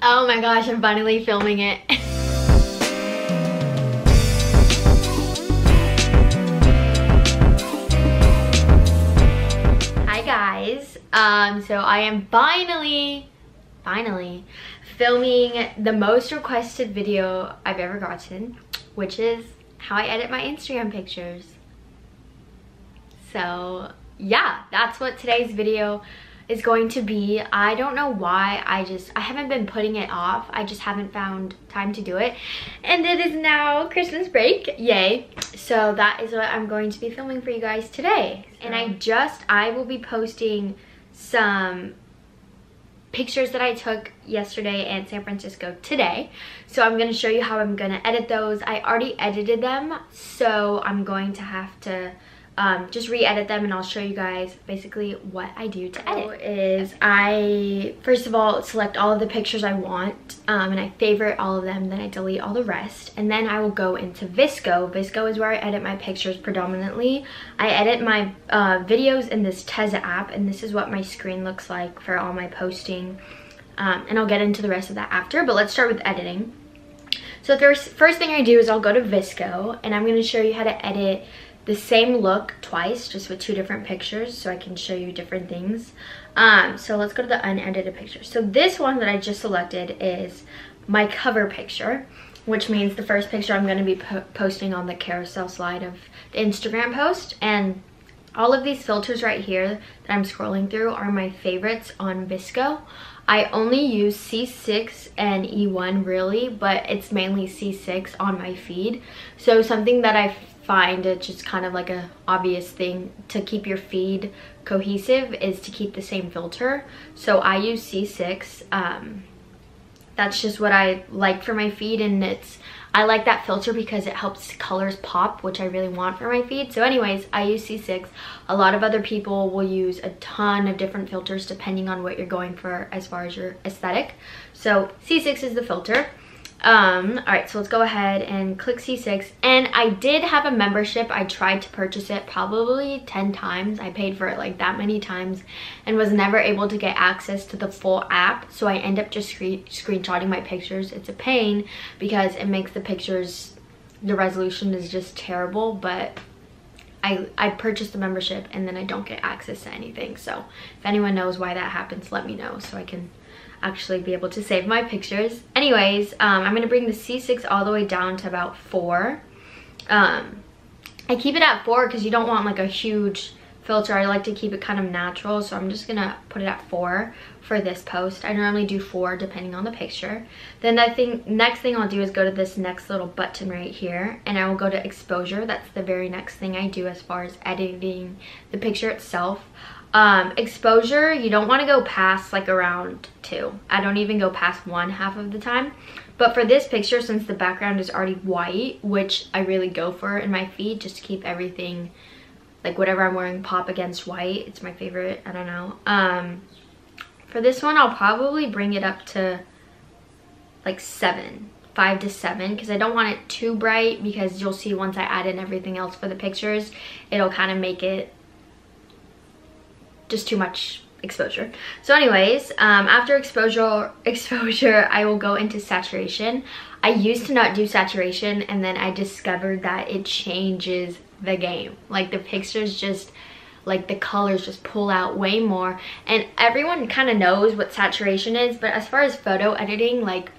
Oh my gosh, I'm finally filming it. Hi guys. So I am finally filming the most requested video I've ever gotten, which is how I edit my Instagram pictures. So yeah, that's what today's video is going to be. I don't know why, I haven't been putting it off. I just haven't found time to do it. And it is now Christmas break, yay. So that is what I'm going to be filming for you guys today. And I will be posting some pictures that I took yesterday in San Francisco today. So I'm gonna show you how I'm gonna edit those. I already edited them, so I'm going to have to just re-edit them, and I'll show you guys basically what I do to edit. Is I first of all select all of the pictures I want, and I favorite all of them, then I delete all the rest, and then I will go into VSCO. VSCO is where I edit my pictures predominantly. I edit my videos in this Teza app, and this is what my screen looks like for all my posting, and I'll get into the rest of that after, but let's start with editing. So the first thing I do is I'll go to VSCO, and I'm going to show you how to edit the same look twice, just with two different pictures, so I can show you different things. So let's go to the unedited picture. So this one that I just selected is my cover picture, which means the first picture I'm going to be posting on the carousel slide of the Instagram post. And all of these filters right here that I'm scrolling through are my favorites on VSCO. I only use C6 and E1 really, but it's mainly C6 on my feed. So something that I find it's just kind of like a obvious thing to keep your feed cohesive is to keep the same filter. So I use C6. That's just what I like for my feed, and I like that filter because it helps colors pop, which I really want for my feed. So anyways, I use C6. A lot of other people will use a ton of different filters depending on what you're going for as far as your aesthetic. So C6 is the filter. All right, so let's go ahead and click C6. And I did have a membership. I tried to purchase it probably 10 times. I paid for it like that many times and was never able to get access to the full app. So I end up just screenshotting my pictures. It's a pain because it makes the pictures, the resolution is just terrible, but I purchased the membership and then I don't get access to anything. So if anyone knows why that happens, let me know so I can actually be able to save my pictures. Anyways, I'm going to bring the C6 all the way down to about 4. I keep it at 4 because you don't want like a huge filter. I like to keep it kind of natural, so I'm just going to put it at 4 for this post. I normally do 4 depending on the picture. Then next thing I'll do is go to this next little button right here, and I will go to exposure. That's the very next thing I do as far as editing the picture itself. Exposure, you don't want to go past like around 2. I don't even go past 1 half of the time. But for this picture, since the background is already white, which I really go for in my feed, just to keep everything, like whatever I'm wearing, pop against white. It's my favorite, I don't know. For this one, I'll probably bring it up to like 7. 5 to 7, because I don't want it too bright, because you'll see once I add in everything else for the pictures, it'll kind of make it just too much exposure. So anyways, after exposure, I will go into saturation. I used to not do saturation, and then I discovered that it changes the game. Like the pictures just, like the colors just pull out way more, and everyone kind of knows what saturation is, but as far as photo editing, like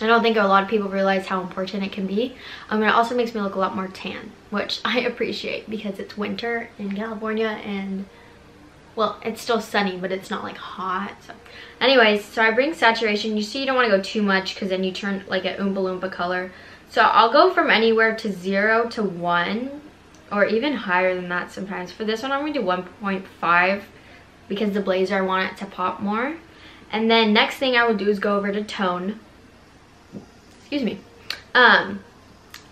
I don't think a lot of people realize how important it can be. It also makes me look a lot more tan, which I appreciate because it's winter in California, and well, it's still sunny, but it's not like hot. So anyways, so I bring saturation. You see, you don't want to go too much because then you turn like an Oompa Loompa color. So I'll go from anywhere to 0 to 1, or even higher than that sometimes. For this one, I'm going to do 1.5 because the blazer, I want it to pop more. And then next thing I will do is go over to tone. Excuse me.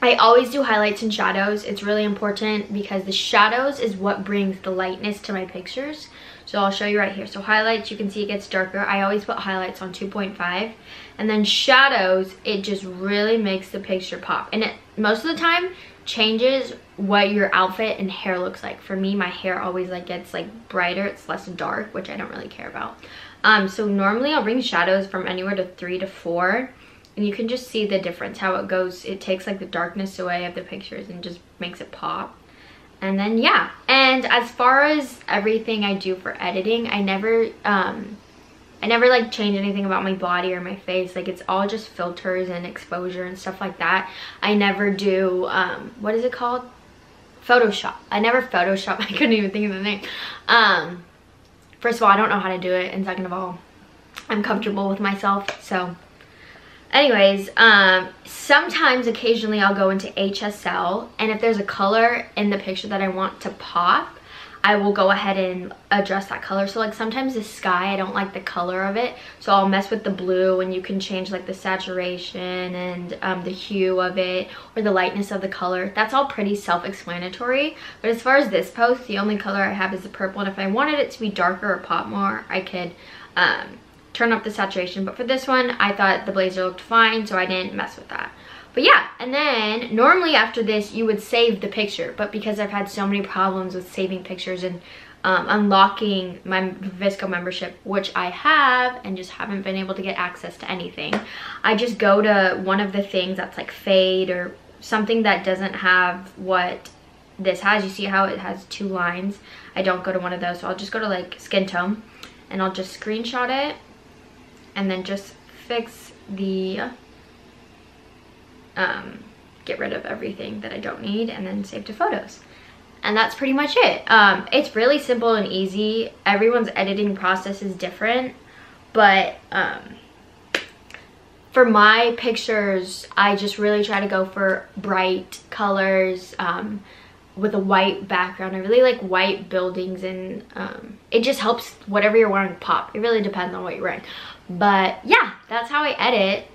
I always do highlights and shadows. It's really important because the shadows is what brings the lightness to my pictures. So I'll show you right here. So highlights, you can see it gets darker. I always put highlights on 2.5. And then shadows, it just really makes the picture pop. And it most of the time changes what your outfit and hair looks like. For me, my hair always like gets like brighter. It's less dark, which I don't really care about. So normally I'll bring shadows from anywhere to 3 to 4. And you can just see the difference, how it goes. It takes like the darkness away of the pictures and just makes it pop. And then yeah, and as far as everything I do for editing, I never like change anything about my body or my face. Like it's all just filters and exposure and stuff like that. I never do what is it called? Photoshop. I never Photoshop. I couldn't even think of the name. First of all, I don't know how to do it, and second of all, I'm comfortable with myself. So anyways, sometimes occasionally I'll go into HSL, and if there's a color in the picture that I want to pop, I will go ahead and adjust that color. So like sometimes the sky, I don't like the color of it, so I'll mess with the blue, and you can change like the saturation and the hue of it or the lightness of the color. That's all pretty self-explanatory. But as far as this post, the only color I have is the purple, and if I wanted it to be darker or pop more, I could turn up the saturation. But for this one, I thought the blazer looked fine, so I didn't mess with that. But yeah, and then normally after this you would save the picture, but because I've had so many problems with saving pictures and unlocking my VSCO membership, which I have and just haven't been able to get access to anything, I just go to one of the things that's like fade or something that doesn't have what this has. You see how it has 2 lines? I don't go to one of those, so I'll just go to like skin tone, and I'll just screenshot it and then just fix the get rid of everything that I don't need, and then save to photos. And that's pretty much it. It's really simple and easy. Everyone's editing process is different, but for my pictures, I just really try to go for bright colors with a white background. I really like white buildings, and it just helps whatever you're wearing pop. It really depends on what you're wearing. But yeah, that's how I edit.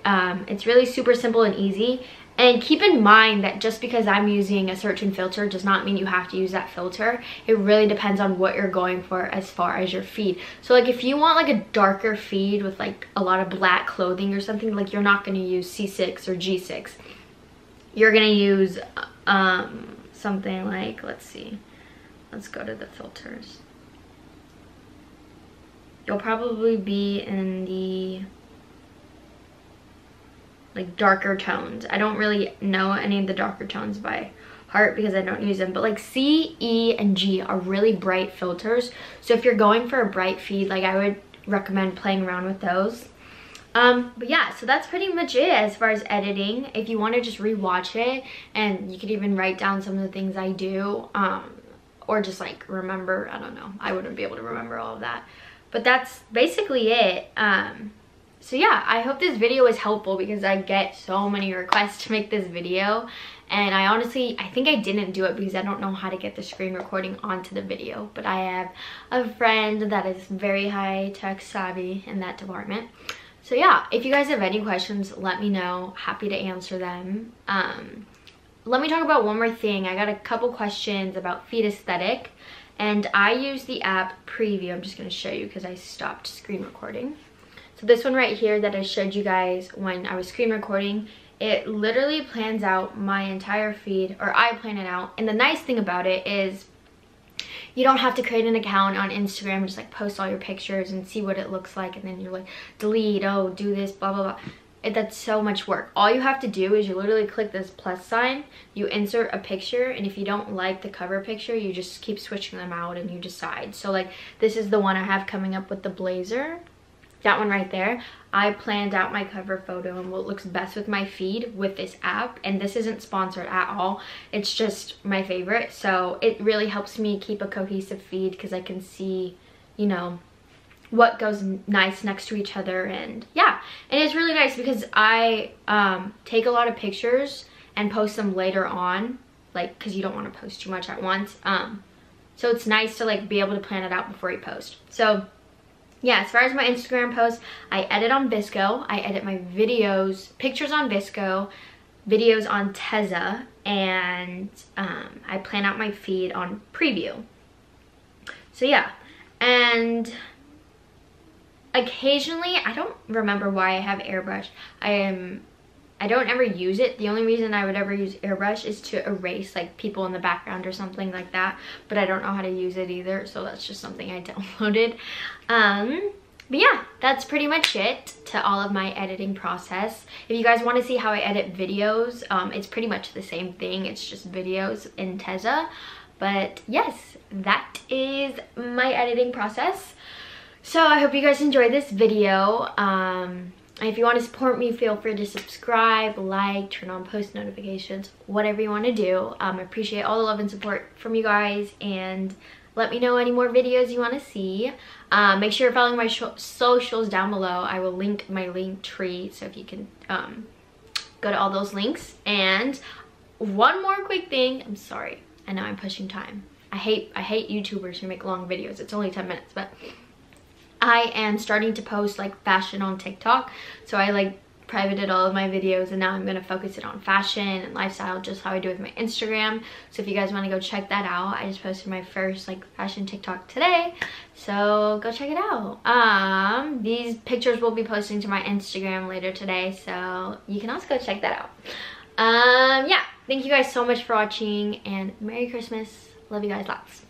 It's really super simple and easy. And keep in mind that just because I'm using a certain filter does not mean you have to use that filter. It really depends on what you're going for as far as your feed. So like if you want like a darker feed with like a lot of black clothing or something, like you're not going to use C6 or G6. You're going to use something like, let's see, let's go to the filters. You'll probably be in the like darker tones. I don't really know any of the darker tones by heart because I don't use them, but like C, E, and G are really bright filters. So if you're going for a bright feed, like I would recommend playing around with those. But yeah, so that's pretty much it as far as editing. If you want to just rewatch it, and you could even write down some of the things I do, or just like remember, I don't know, I wouldn't be able to remember all of that. But that's basically it. So yeah, I hope this video was helpful because I get so many requests to make this video, and I think I didn't do it because I don't know how to get the screen recording onto the video, but I have a friend that is very high tech savvy in that department. So yeah, if you guys have any questions, let me know. Happy to answer them. Let me talk about one more thing. I got a couple questions about feed aesthetic, and I use the app Preview. I'm just going to show you because I stopped screen recording. So this one right here that I showed you guys when I was screen recording, it literally plans out my entire feed, or I plan it out. And the nice thing about it is you don't have to create an account on Instagram, just like post all your pictures and see what it looks like, and then you're like, delete, oh, do this, blah, blah, blah. That's so much work. All you have to do is you literally click this plus sign, you insert a picture, and if you don't like the cover picture, you just keep switching them out and you decide. So like this is the one I have coming up with the blazer. That one right there, I planned out my cover photo and what looks best with my feed with this app, and this isn't sponsored at all, it's just my favorite. So it really helps me keep a cohesive feed because I can see, you know, what goes nice next to each other. And yeah, and it's really nice because I take a lot of pictures and post them later on, like because you don't want to post too much at once. So it's nice to like be able to plan it out before you post. So yeah, as far as my Instagram posts, I edit on VSCO. I edit my videos, pictures on VSCO, videos on Tezza, and I plan out my feed on Preview. So yeah, and occasionally, I don't remember why I have airbrush. I don't ever use it. The only reason I would ever use airbrush is to erase like people in the background or something like that, but I don't know how to use it either, so that's just something I downloaded. But yeah, that's pretty much it to all of my editing process. If you guys want to see how I edit videos, it's pretty much the same thing. It's just videos in Tezza. But yes, that is my editing process. So I hope you guys enjoyed this video. If you want to support me, feel free to subscribe, like, turn on post notifications, whatever you want to do. I appreciate all the love and support from you guys, and let me know any more videos you want to see. Make sure you're following my socials down below. I will link my link tree, so if you can go to all those links. And one more quick thing. I'm sorry, I know I'm pushing time. I hate YouTubers who make long videos. It's only 10 minutes, but I am starting to post like fashion on TikTok. So I like privated all of my videos, and now I'm gonna focus it on fashion and lifestyle, just how I do with my Instagram. So if you guys want to go check that out, I just posted my first like fashion TikTok today, so go check it out. These pictures will be posting to my Instagram later today, so you can also go check that out. Yeah, thank you guys so much for watching, and Merry Christmas. Love you guys lots.